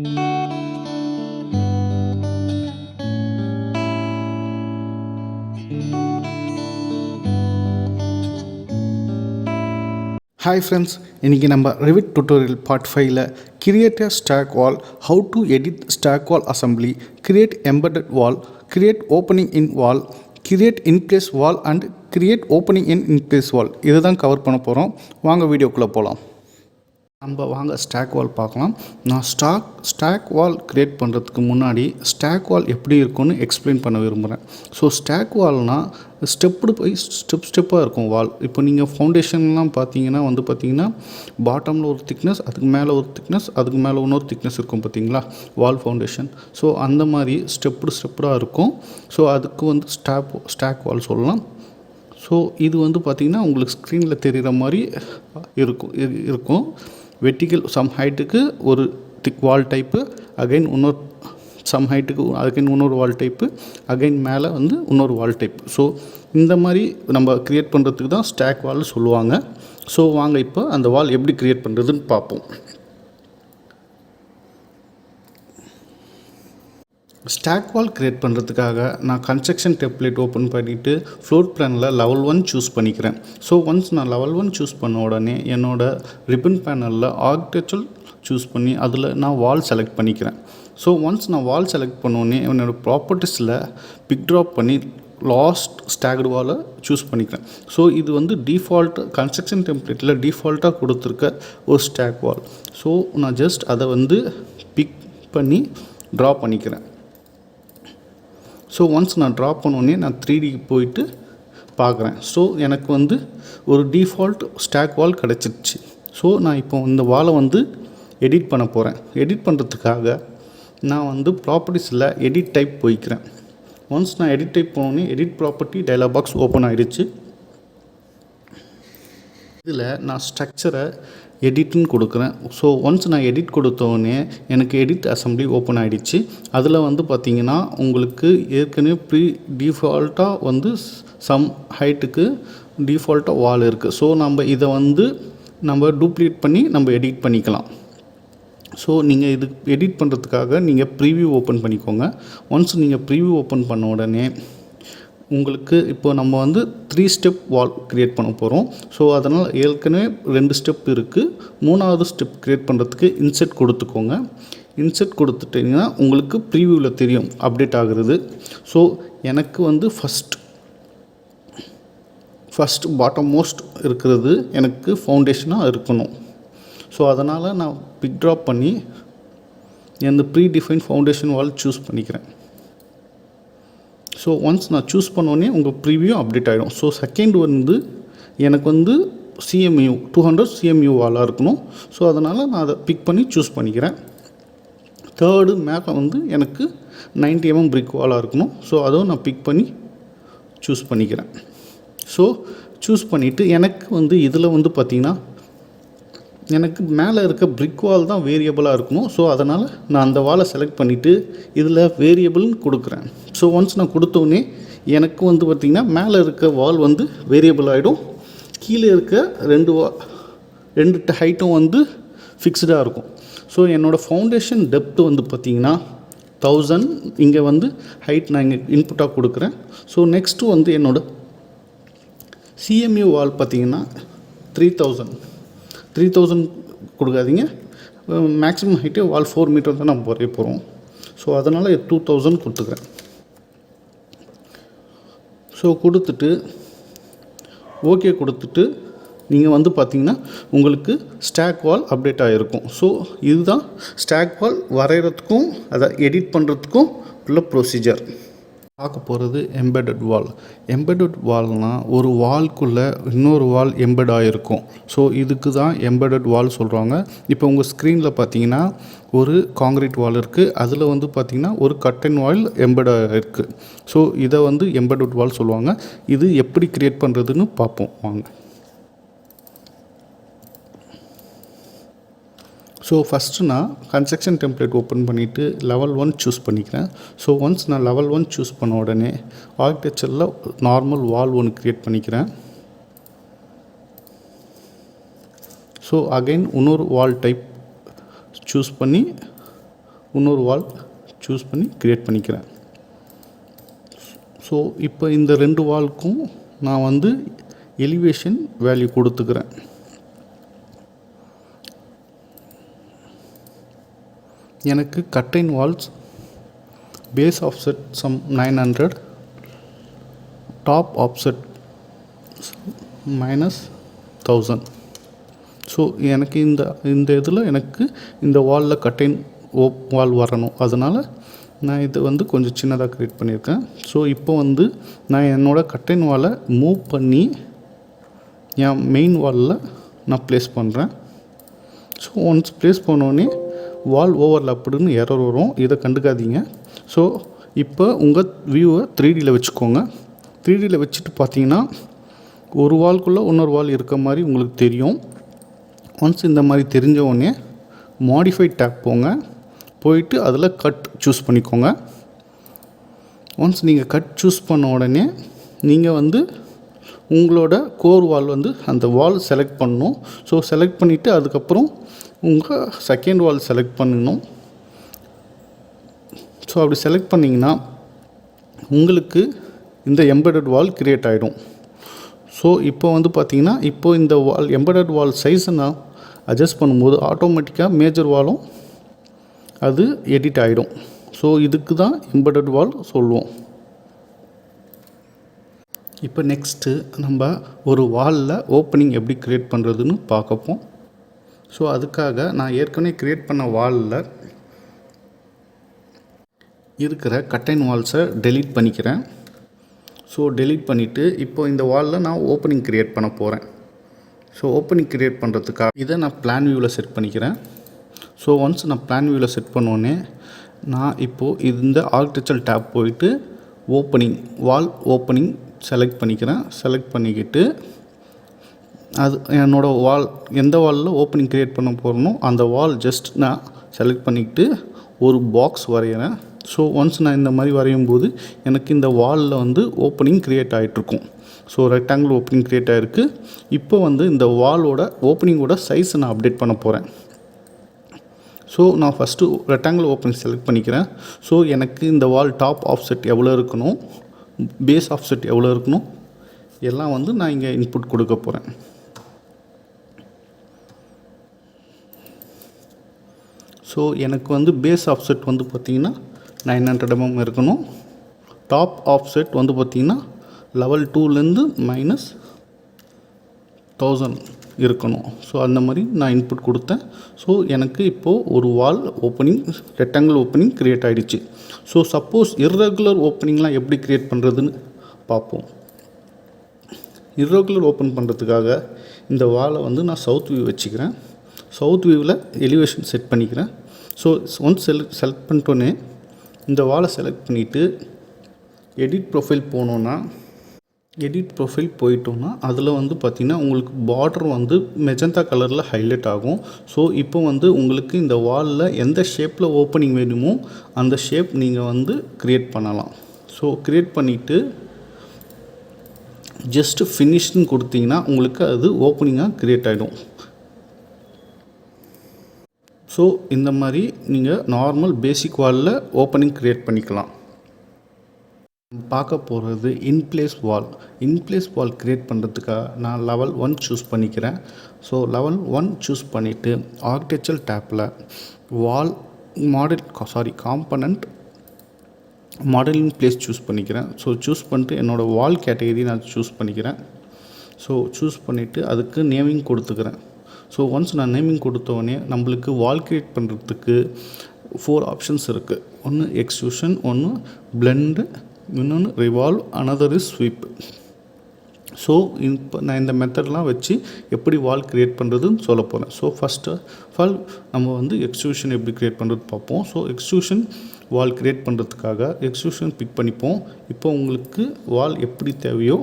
Hi friends, இன்னைக்கு நம்ம Revit Tutorial Part-5ல create a stack wall, how to edit stack wall assembly, create embedded wall, create opening in wall, create in place wall and create opening in place wall இதை தான் cover பண்ண போகிறோம். வாங்க வீடியோக்குள்ளே போகலாம். நம்ம வாங்க ஸ்டாக் வால் பார்க்கலாம். நான் ஸ்டாக் வால் க்ரியேட் பண்ணுறதுக்கு முன்னாடி ஸ்டாக் வால் எப்படி இருக்கும்னு எக்ஸ்பிளைன் பண்ண விரும்புகிறேன். ஸோ ஸ்டாக் வால்னால் ஸ்டெப்பு போய் ஸ்டெப்பாக இருக்கும் வால். இப்போ நீங்கள் ஃபவுண்டேஷன்லாம் பார்த்தீங்கன்னா பாட்டமில் ஒரு திக்னஸ், அதுக்கு மேலே ஒரு திக்னஸ், அதுக்கு மேலே இன்னொரு திக்னஸ் இருக்கும் பார்த்தீங்களா, வால் ஃபவுண்டேஷன். ஸோ அந்த மாதிரி ஸ்டெப்பாக இருக்கும். ஸோ அதுக்கு ஸ்டாக் வால் சொல்லலாம். ஸோ இது பார்த்திங்கன்னா உங்களுக்கு ஸ்க்ரீனில் தெரிகிற மாதிரி இருக்கும். வெர்டிக்கல் சம் ஹைட்டுக்கு ஒரு திக் வால் டைப்பு, அகைன் இன்னொரு சம் ஹைட்டுக்கு அகைன் இன்னொரு வால் டைப்பு, அகைன் மேலே இன்னொரு வால் டைப். ஸோ இந்த மாதிரி நம்ம க்ரியேட் பண்ணுறதுக்கு தான் ஸ்டாக் வால் சொல்லுவாங்க. ஸோ வாங்க இப்போ அந்த வால் எப்படி க்ரியேட் பண்ணுறதுன்னு பார்ப்போம். ஸ்டாக் வால் க்ரியேட் பண்ணுறதுக்காக நான் கன்ஸ்ட்ரக்ஷன் டெம்ப்ளேட் ஓப்பன் பண்ணிவிட்டு ஃப்ளோர் பிளானில் லெவல் 1 சூஸ் பண்ணிக்கிறேன். ஸோ ஒன்ஸ் நான் லெவல் 1 சூஸ் பண்ண உடனே என்னோடய ரிப்பன் பேனலில் ஆர்கிடெக்சர் சூஸ் பண்ணி அதில் நான் வால் செலக்ட் பண்ணிக்கிறேன். ஸோ ஒன்ஸ் நான் வால் செலக்ட் பண்ணோடனே என்னோடய ப்ராப்பர்ட்டிஸில் பிக் ட்ராப் பண்ணி லாஸ்ட் ஸ்டாக்டு வாலை சூஸ் பண்ணிக்கிறேன். ஸோ இது டிஃபால்ட் கன்ஸ்ட்ரக்ஷன் டெம்ப்ளேட்டில் டிஃபால்ட்டாக கொடுத்துருக்க ஒரு ஸ்டாக் வால். ஸோ நான் ஜஸ்ட் அதை பிக் பண்ணி ட்ரா பண்ணிக்கிறேன். ஸோ ஒன்ஸ் நான் ட்ரா பண்ணோடனே நான் 3Dக்கு போயிட்டு பார்க்குறேன். ஸோ எனக்கு ஒரு டிஃபால்ட் ஸ்டாக் வால் கிடச்சிருச்சு. ஸோ நான் இப்போ இந்த வாலை எடிட் பண்ண போகிறேன். எடிட் பண்ணுறதுக்காக நான் ப்ராப்பர்ட்டிஸில் எடிட் டைப் போய்க்கிறேன். ஒன்ஸ் நான் எடிட் டைப் போனோடனே edit property dialog box open ஆகிடுச்சு. இதில் நான் ஸ்ட்ரக்சரை எடிட்னு கொடுக்குறேன். ஸோ ஒன்ஸ் நான் எடிட் கொடுத்தோடனே எனக்கு எடிட் அசம்பிளி ஓப்பன் ஆகிடுச்சு. அதில் பார்த்திங்கன்னா உங்களுக்கு ஏற்கனவே ப்ரீ டிஃபால்ட்டாக சம் ஹைட்டுக்கு டிஃபால்ட்டாக வால் இருக்குது. ஸோ நம்ம இதை நம்ம டூப்ளிகேட் பண்ணி நம்ம எடிட் பண்ணிக்கலாம். ஸோ நீங்கள் இது எடிட் பண்ணுறதுக்காக நீங்கள் ப்ரீவியூ ஓப்பன் பண்ணிக்கோங்க. ஒன்ஸ் நீங்கள் ப்ரீவியூ ஓப்பன் பண்ண உடனே உங்களுக்கு இப்போ நம்ம 3 ஸ்டெப் வால் க்ரியேட் பண்ண போகிறோம். ஸோ அதனால் ஏற்கனவே 2 ஸ்டெப் இருக்குது. 3வது ஸ்டெப் க்ரியேட் பண்ணுறதுக்கு இன்செர்ட் கொடுத்துக்கோங்க. இன்செர்ட் கொடுத்துட்டிங்கன்னா உங்களுக்கு ப்ரீவியூவில் தெரியும் அப்டேட் ஆகுறது. ஸோ எனக்கு ஃபஸ்ட் பாட்டம் மோஸ்ட் இருக்கிறது எனக்கு ஃபவுண்டேஷனாக இருக்கணும். ஸோ அதனால் நான் பிக் ட்ராப் பண்ணி இந்த ப்ரீ டிஃபைன் ஃபவுண்டேஷன் வால் சூஸ் பண்ணிக்கிறேன். ஸோ ஒன்ஸ் நான் சூஸ் பண்ணோடனே உங்கள் ப்ரீவியூ அப்டேட் ஆகிடும். ஸோ செகண்ட் எனக்கு CMU 200 CMU வாலாக இருக்கணும். ஸோ அதனால் நான் அதை பிக் பண்ணி சூஸ் பண்ணிக்கிறேன். தேர்டு மேலே எனக்கு 90 mm பிரிக் வாலாக இருக்கணும். ஸோ அதுவும் நான் பிக் பண்ணி சூஸ் பண்ணிக்கிறேன். ஸோ சூஸ் பண்ணிவிட்டு எனக்கு இதில் பார்த்திங்கன்னா எனக்கு மேலே இருக்க பிரிக் வால் தான் வேரியபிளாக இருக்கணும். ஸோ அதனால் நான் அந்த வாலை செலக்ட் பண்ணிவிட்டு இதில் வேரியபிள்னு கொடுக்குறேன். ஸோ ஒன்ஸ் நான் கொடுத்தோடனே எனக்கு பார்த்திங்கன்னா மேலே இருக்க வால் வேரியபிள் ஆகிடும். கீழே இருக்க ரெண்டு ஹைட்டும் ஃபிக்ஸ்டாக இருக்கும். ஸோ என்னோடய ஃபவுண்டேஷன் டெப்த்து பார்த்திங்கன்னா 1000. இங்கே ஹைட் நான் இங்கே இன்புட்டாக கொடுக்குறேன். ஸோ நெக்ஸ்ட்டு என்னோடய CMU வால் பார்த்திங்கன்னா 3000 கொடுக்காதீங்க. மேக்ஸிமம் ஹைட்டே வால் 4 மீட்டர் தான் நம்ம வரைய போகிறோம். ஸோ அதனால் 2000 கொடுத்துக்கிறேன். ஸோ கொடுத்துட்டு ஓகே கொடுத்துட்டு நீங்கள் பார்த்திங்கன்னா உங்களுக்கு ஸ்டாக் வால் அப்டேட் ஆகிருக்கும். ஸோ இதுதான் ஸ்டாக் வால் வரைகிறதுக்கும் அதை எடிட் பண்ணுறதுக்கும் உள்ள ப்ரொசீஜர். பார்க்க போகிறது எம்பெடட் வால். எம்பெடட் வால்னால் ஒரு வால்குள்ளே இன்னொரு வால் எம்பெட் ஆகிருக்கும். ஸோ இதுக்கு தான் எம்பெடட் வால் சொல்கிறாங்க. இப்போ உங்கள் ஸ்க்ரீனில் பார்த்தீங்கன்னா ஒரு காங்கிரீட் வால் இருக்குது. அதில் பார்த்திங்கன்னா ஒரு கட்டன் வால் எம்பெட் ஆகிருக்கு. ஸோ இதை எம்பெடட் வால் சொல்லுவாங்க. இது எப்படி க்ரியேட் பண்ணுறதுன்னு பார்ப்போம் வாங்க. ஸோ ஃபஸ்ட்டு நான் கன்ஸ்ட்ரக்ஷன் டெம்ப்ளேட் ஓப்பன் பண்ணிவிட்டு லெவல் 1 சூஸ் பண்ணிக்கிறேன். ஸோ ஒன்ஸ் நான் லெவல் 1 சூஸ் பண்ண உடனே ஆர்கிடெக்சரில் நார்மல் வால் ஒன்று க்ரியேட் பண்ணிக்கிறேன். ஸோ அகைன் இன்னொரு வால் டைப் சூஸ் பண்ணி இன்னொரு வால் சூஸ் பண்ணி க்ரியேட் பண்ணிக்கிறேன். ஸோ இப்போ இந்த 2 வால்க்கும் நான் வந்து எலிவேஷன் வேல்யூ கொடுத்துக்கிறேன். எனக்கு curtain walls base offset some 900, top offset -1000. So எனக்கு இந்த இதில் எனக்கு இந்த வாலில் கட்டைன் வால் வரணும். அதனால் நான் இது வந்து கொஞ்சம் சின்னதாக க்ரியேட் பண்ணியிருக்கேன். ஸோ இப்போ வந்து நான் என்னோடய கட்டைன் வாலை மூவ் பண்ணி என் மெயின் வாலில் நான் ப்ளேஸ் பண்ணுறேன். ஸோ ஒன்ஸ் ப்ளேஸ் பண்ணோடனே வால் ஓவர்லாப்டுன்னு எரர் வரும். இதை கண்டுக்காதீங்க. ஸோ இப்போ உங்கள் வியூவை 3Dயில் வச்சுக்கோங்க. 3Dயில் வச்சுட்டு பார்த்தீங்கன்னா ஒரு வால்குள்ளே இன்னொரு வால் இருக்க மாதிரி உங்களுக்கு தெரியும். ஒன்ஸ் இந்த மாதிரி தெரிஞ்ச உடனே மாடிஃபை டேப் போயிட்டு அதில் கட் சூஸ் பண்ணிக்கோங்க. ஒன்ஸ் நீங்கள் கட் சூஸ் பண்ண உடனே நீங்கள் வந்து உங்களோட கோர் வால் வந்து அந்த வால் செலக்ட் பண்ணணும். ஸோ செலக்ட் பண்ணிவிட்டு அதுக்கப்புறம் உங்கள் செகண்ட் வால் செலக்ட் பண்ணணும். ஸோ அப்படி செலக்ட் பண்ணிங்கன்னா உங்களுக்கு இந்த எம்பெடட் வால் க்ரியேட் ஆகிடும். ஸோ இப்போ வந்து பார்த்திங்கன்னா இப்போ இந்த வால் எம்பெடட் வால் சைஸை நான் அட்ஜஸ்ட் பண்ணும்போது ஆட்டோமேட்டிக்காக மேஜர் வாலும் அது எடிட் ஆகிடும். ஸோ இதுக்கு தான் எம்பெடட் வால் சொல்லுவோம். இப்போ நெக்ஸ்ட்டு நம்ம ஒரு வாலில் ஓப்பனிங் எப்படி க்ரியேட் பண்ணுறதுன்னு பார்க்கப்போம். ஸோ அதுக்காக நான் ஏற்கனவே க்ரியேட் பண்ண வாலில் இருக்கிற கட்டைன் வால்ஸை டெலீட் பண்ணிக்கிறேன். ஸோ டெலீட் பண்ணிவிட்டு இப்போ இந்த வாலில் நான் ஓப்பனிங் க்ரியேட் பண்ண போகிறேன். ஸோ ஓப்பனிங் க்ரியேட் பண்ணுறதுக்காக இதை நான் பிளான் வியூவில் செட் பண்ணிக்கிறேன். ஸோ ஒன்ஸ் நான் பிளான் வியூவில் செட் பண்ணோன்னே நான் இப்போது இந்த ஆர்கிடெக்சர் டேப் போயிட்டு ஓப்பனிங் வால் ஓப்பனிங் செலக்ட் பண்ணிக்கிறேன். செலக்ட் பண்ணிக்கிட்டு அது என்னோடய வால் எந்த வாலில் ஓப்பனிங் க்ரியேட் பண்ண போகிறனோ அந்த வால் ஜஸ்ட் நான் செலக்ட் பண்ணிக்கிட்டு ஒரு பாக்ஸ் வரைகிறேன். ஸோ ஒன்ஸ் நான் இந்த மாதிரி வரையும் போது எனக்கு இந்த வாலில் வந்து ஓப்பனிங் க்ரியேட் ஆகிட்ருக்கும். ஸோ ரெக்டாங்கிள் ஓப்பனிங் க்ரியேட் ஆகிருக்கு. இப்போ வந்து இந்த வாலோட ஓப்பனிங்கோட சைஸை நான் அப்டேட் பண்ண போகிறேன். ஸோ நான் ஃபஸ்ட்டு ரெக்டாங்கிள் ஓப்பனிங் செலக்ட் பண்ணிக்கிறேன். ஸோ எனக்கு இந்த வால் டாப் ஆஃப்செட் எவ்வளோ இருக்கணும், பேஸ் ஆஃப்செட் எவ்வளோ இருக்கணும் எல்லாம் வந்து நான் இங்கே இன்புட் கொடுக்க போகிறேன். ஸோ எனக்கு வந்து பேஸ் ஆஃப்செட் வந்து பார்த்திங்கன்னா 900 mm இருக்கணும். டாப் ஆஃப்செட் வந்து பார்த்திங்கன்னா லெவல் 2லேருந்து -1000 இருக்கணும். ஸோ அந்த மாதிரி நான் இன்புட் கொடுத்தேன். ஸோ எனக்கு இப்போது ஒரு வால் ஓப்பனிங் ரெக்டாங்கிள் ஓப்பனிங் க்ரியேட் ஆகிடுச்சு. ஸோ சப்போஸ் இர்ரெகுலர் ஓப்பனிங்லாம் எப்படி க்ரியேட் பண்ணுறதுன்னு பார்ப்போம். இர்ரெகுலர் ஓப்பன் பண்ணுறதுக்காக இந்த வாலை வந்து நான் சவுத் வியூ வச்சுக்கிறேன். சவுத் வியூவில் எலிவேஷன் செட் பண்ணிக்கிறேன். ஸோ ஒன்ஸ் செலக்ட் பண்ணிட்டோன்னே இந்த வாலை செலக்ட் பண்ணிவிட்டு எடிட் ப்ரொஃபைல் போனோன்னா எடிட் ப்ரொஃபைல் போயிட்டோன்னா அதில் வந்து பார்த்திங்கன்னா உங்களுக்கு பார்டர் வந்து மெஜந்தா கலரில் ஹைலைட் ஆகும். ஸோ இப்போ வந்து உங்களுக்கு இந்த வாலில் எந்த ஷேப்பில் ஓப்பனிங் வேணுமோ அந்த ஷேப் நீங்கள் வந்து க்ரியேட் பண்ணலாம். ஸோ க்ரியேட் பண்ணிவிட்டு ஜஸ்ட்டு ஃபினிஷ்னு கொடுத்தீங்கன்னா உங்களுக்கு அது ஓப்பனிங்காக க்ரியேட் ஆகிடும். ஸோ இந்த மாதிரி நீங்கள் நார்மல் பேசிக் வாலில் ஓப்பனிங் க்ரியேட் பண்ணிக்கலாம். பார்க்க போகிறது இன்ப்ளேஸ் வால் க்ரியேட் பண்ணுறதுக்காக நான் லெவல் 1 சூஸ் பண்ணிக்கிறேன். ஸோ லெவல் 1 சூஸ் பண்ணிவிட்டு ஆர்கிடெக்சர் டேப்பில் வால் காம்பனண்ட் மாடலிங் பிளேஸ் சூஸ் பண்ணிக்கிறேன். ஸோ சூஸ் பண்ணிட்டு என்னோடய வால் கேட்டகரி நான் சூஸ் பண்ணிக்கிறேன். ஸோ சூஸ் பண்ணிவிட்டு அதுக்கு நேமிங் கொடுத்துக்கிறேன். ஸோ ஒன்ஸ் நான் நேமிங் கொடுத்தோடனே நம்மளுக்கு வால் க்ரியேட் பண்ணுறதுக்கு 4 ஆப்ஷன்ஸ் இருக்குது. ஒன்று எக்ஸ்ட்ரூஷன், ஒன்று பிளெண்டு, இன்னொன்று revolve, another is sweep. So இப்போ நான் இந்த மெத்தட்லாம் வச்சு எப்படி வால் க்ரியேட் பண்ணுறதுன்னு சொல்ல போகிறேன். ஸோ ஃபஸ்ட்டு ஆஃப் ஆல் நம்ம வந்து எக்ஸ்ட்ரூஷன் எப்படி க்ரியேட் பண்ணுறது பார்ப்போம். ஸோ எக்ஸ்ட்ரூஷன் வால் க்ரியேட் பண்ணுறதுக்காக எக்ஸ்ட்ரூஷன் பிக் பண்ணிப்போம். இப்போ உங்களுக்கு வால் எப்படி தேவையோ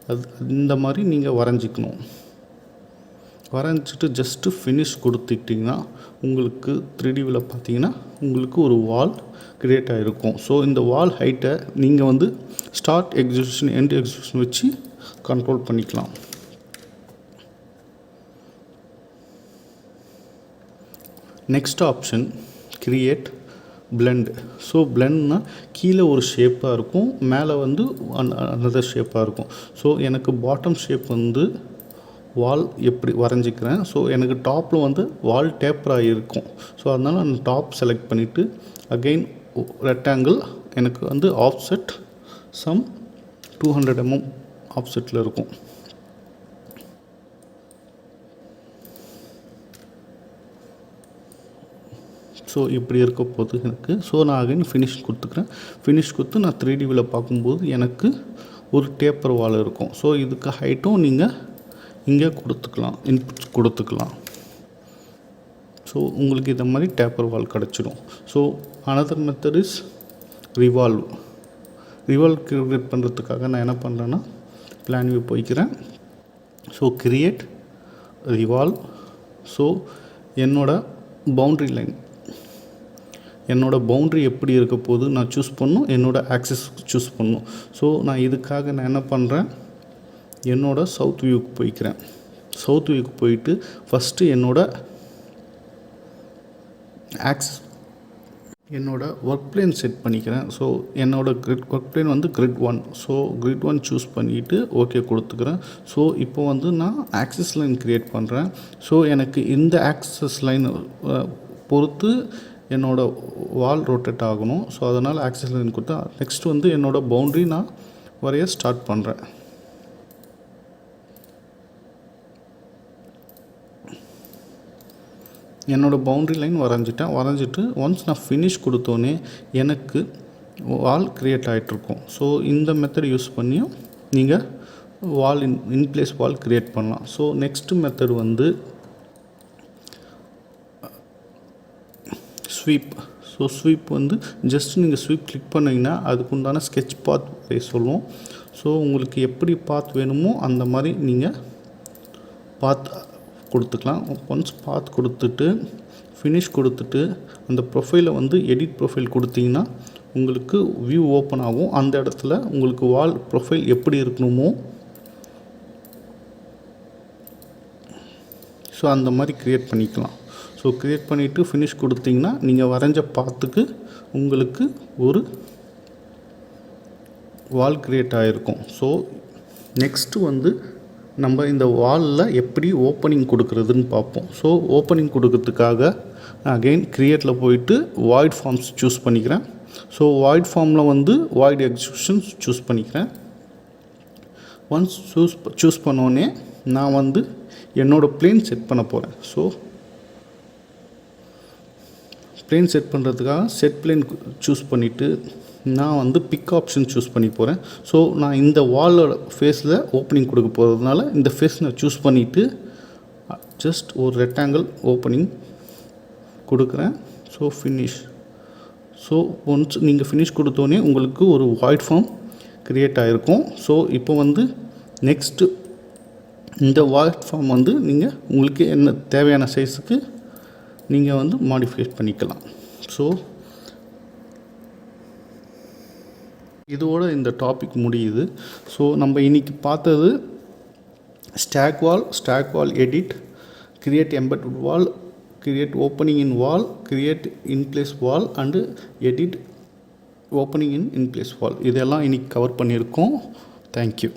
அது இந்த மாதிரி நீங்கள் வரைஞ்சிக்கணும். வரைஞ்சிட்டு ஜஸ்ட்டு ஃபினிஷ் கொடுத்துட்டிங்கன்னா உங்களுக்கு 3D வியூவில் பார்த்தீங்கன்னா உங்களுக்கு ஒரு வால் க்ரியேட் ஆகிருக்கும். ஸோ இந்த வால் ஹைட்டை நீங்கள் வந்து ஸ்டார்ட் எக்ஸிக்யூஷன் எண்ட் எக்ஸிக்யூஷன் வச்சு கண்ட்ரோல் பண்ணிக்கலாம். Next option create blend. So blendனா கீழே ஒரு ஷேப்பாக இருக்கும், மேலே வந்து another ஷேப்பாக இருக்கும். ஸோ எனக்கு பாட்டம் ஷேப் வந்து வால் எப்படி வரைஞ்சிக்கிறேன். ஸோ எனக்கு டாப்பில் வந்து வால் டேப்பராக இருக்கும். ஸோ அதனால் நான் டாப் செலக்ட் பண்ணிவிட்டு அகெயின் ரெக்டாங்கிள் எனக்கு வந்து ஆஃப்செட் சம் 200 mm ஆஃப்செட்டில் இருக்கும். ஸோ இப்படி இருக்க போது எனக்கு. ஸோ நான் அகைன் ஃபினிஷ் கொடுத்துக்கிறேன். ஃபினிஷ் கொடுத்து நான் 3D வியூவில் பார்க்கும்போது எனக்கு ஒரு டேப்பர் வால் இருக்கும். ஸோ இதுக்கு ஹைட்டும் நீங்கள் இங்கே கொடுத்துக்கலாம், இன்புட் கொடுத்துக்கலாம். ஸோ உங்களுக்கு இந்த மாதிரி டேப்பர் வால் கிடச்சிடும். So another method is revolve. Revolve create பண்ணுறதுக்காக நான் என்ன பண்ணுறேன்னா பிளான் வியூ போய்க்கிறேன். So create revolve. ஸோ என்னோட பவுண்ட்ரி லைன், என்னோடய பவுண்ட்ரி எப்படி இருக்க போது நான் சூஸ் பண்ணணும், என்னோடய ஆக்சஸ் சூஸ் பண்ணணும். ஸோ நான் இதுக்காக நான் என்ன பண்ணுறேன், என்னோடய சவுத் வியூக்கு போய்க்கிறேன். சவுத் வியூக்கு போயிட்டு ஃபஸ்ட்டு என்னோடய ஒர்க் பிளேன் செட் பண்ணிக்கிறேன். ஸோ என்னோடய ஒர்க் பிளேன் வந்து கிரிட் 1. ஸோ கிரிட் 1 சூஸ் பண்ணிவிட்டு ஓகே கொடுத்துக்கிறேன். ஸோ இப்போ வந்து நான் ஆக்சஸ் லைன் க்ரியேட் பண்ணுறேன். ஸோ எனக்கு இந்த ஆக்சஸ் லைன் பொறுத்து என்னோடய வால் ரொட்டேட் ஆகணும். ஸோ அதனால் ஆக்சஸ் லைன் கொடுத்தா நெக்ஸ்ட் வந்து என்னோடய பவுண்ட்ரி நான் வரைய ஸ்டார்ட் பண்ணுறேன். என்னோடய பவுண்ட்ரி லைன் வரைஞ்சிட்டு ஒன்ஸ் நான் ஃபினிஷ் கொடுத்தோன்னே எனக்கு வால் க்ரியேட் ஆகிட்ருக்கும். ஸோ இந்த மெத்தட் யூஸ் பண்ணியும் நீங்கள் வால் இன்ப்ளேஸ் வால் க்ரியேட் பண்ணலாம். ஸோ நெக்ஸ்ட் மெத்தட் வந்து ஸ்வீப். ஸோ ஸ்வீப் வந்து ஜஸ்ட் நீங்கள் ஸ்வீப் கிளிக் பண்ணிங்கன்னா அதுக்குண்டான ஸ்கெட்ச் பாத் வரைய சொல்லுவோம். ஸோ உங்களுக்கு எப்படி பாத் வேணுமோ அந்த மாதிரி நீங்கள் பாத் கொடுத்துக்கலாம். ஒன்ஸ் பாத் கொடுத்துட்டு ஃபினிஷ் கொடுத்துட்டு அந்த ப்ரொஃபைலை வந்து எடிட் ப்ரொஃபைல் கொடுத்தீங்கன்னா உங்களுக்கு வியூ ஓப்பன் ஆகும். அந்த இடத்துல உங்களுக்கு வால் ப்ரொஃபைல் எப்படி இருக்கணுமோ ஸோ அந்த மாதிரி க்ரியேட் பண்ணிக்கலாம். ஸோ க்ரியேட் பண்ணிவிட்டு ஃபினிஷ் கொடுத்தீங்கன்னா நீங்கள் வரைஞ்ச பாத்துக்கு உங்களுக்கு ஒரு வால் க்ரியேட் ஆகிருக்கும். ஸோ நெக்ஸ்ட்டு வந்து நம்ம இந்த வாலில் எப்படி ஓப்பனிங் கொடுக்குறதுன்னு பார்ப்போம். ஸோ ஓப்பனிங் கொடுக்கறதுக்காக அகெயின் க்ரியேட்டில் போயிட்டு வாய்ட் ஃபார்ம்ஸ் சூஸ் பண்ணிக்கிறேன். ஸோ வாய்ட் ஃபார்மில் வந்து வாய்ட் எக்ஸிக்யூஷன்ஸ் சூஸ் பண்ணிக்கிறேன். ஒன்ஸ் சூஸ் பண்ணோன்னே நான் வந்து என்னோடய பிளேன் செட் பண்ண போகிறேன். ஸோ பிளேன் செட் பண்ணுறதுக்காக செட் பிளேன் சூஸ் பண்ணிவிட்டு நான் வந்து பிக் ஆப்ஷன் சூஸ் பண்ணி போகிறேன். ஸோ நான் இந்த வாலோட ஃபேஸில் ஓப்பனிங் கொடுக்க போகிறதுனால இந்த ஃபேஸ் நான் சூஸ் பண்ணிவிட்டு ஜஸ்ட் ஒரு ரெக்டாங்கிள் ஓப்பனிங் கொடுக்குறேன். So finish. ஸோ ஒன்ஸ் நீங்கள் ஃபினிஷ் கொடுத்தோன்னே உங்களுக்கு ஒரு வாய்ட் ஃபார்ம் க்ரியேட் ஆகிருக்கும். ஸோ இப்போ வந்து நெக்ஸ்ட்டு இந்த வாய்ட் ஃபார்ம் வந்து நீங்கள் உங்களுக்கு என்ன தேவையான சைஸுக்கு நீங்கள் வந்து மாடிஃபை பண்ணிக்கலாம். ஸோ இதோட இந்த டாபிக் முடியுது. ஸோ நம்ம இன்றைக்கி பார்த்தது stack wall edit, create embedded wall, create opening in wall, create in place wall and edit opening in in place wall. இதெல்லாம் இன்றைக்கி கவர் பண்ணியிருக்கோம். தேங்க்யூ.